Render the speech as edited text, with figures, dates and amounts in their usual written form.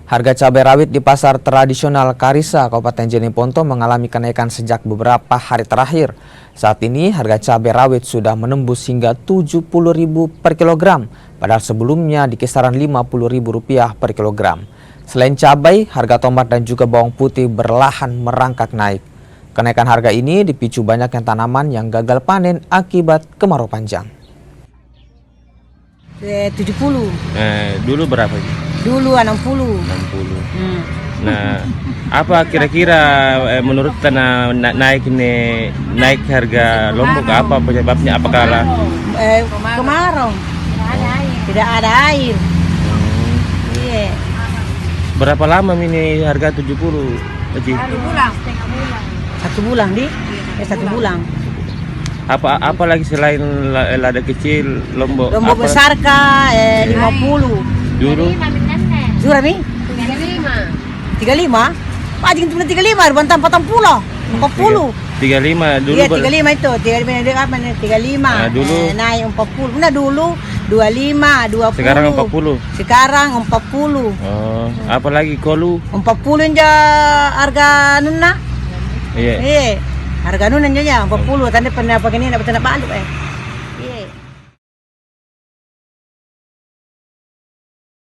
Harga cabai rawit di pasar tradisional Karisa, Kabupaten Jeneponto mengalami kenaikan sejak beberapa hari terakhir. Saat ini harga cabai rawit sudah menembus hingga Rp70.000 per kilogram, padahal sebelumnya di kisaran Rp50.000 per kilogram. Selain cabai, harga tomat dan juga bawang putih berlahan merangkak naik. Kenaikan harga ini dipicu banyaknya tanaman yang gagal panen akibat kemarau panjang. 70. Dulu berapa? Dulu 60. 60. Nah, apa kira-kira menurut tanah naik harga Lombok, apa penyebabnya? Apakah Kemarau. Tidak ada air. Iya. Berapa lama ini harga 70? Haji? 1 bulan di? 1 bulan. Apa lagi selain lada kecil Lombok? Lombok besar kah 50. Dulu? Jura mi? 35. Pak jeng 35, bantam 40. 40. 35 dulu. Iya 35 itu, 35 dia apa nih? 35. Dulu naik 40. Nah dulu 25, 20. Sekarang 40. Sekarang 40. Oh, apalagi kolu? 40 aja harga nuna. Iya. Harga nuna aja 40. Tadi pernah pakai ini enggak pernah balik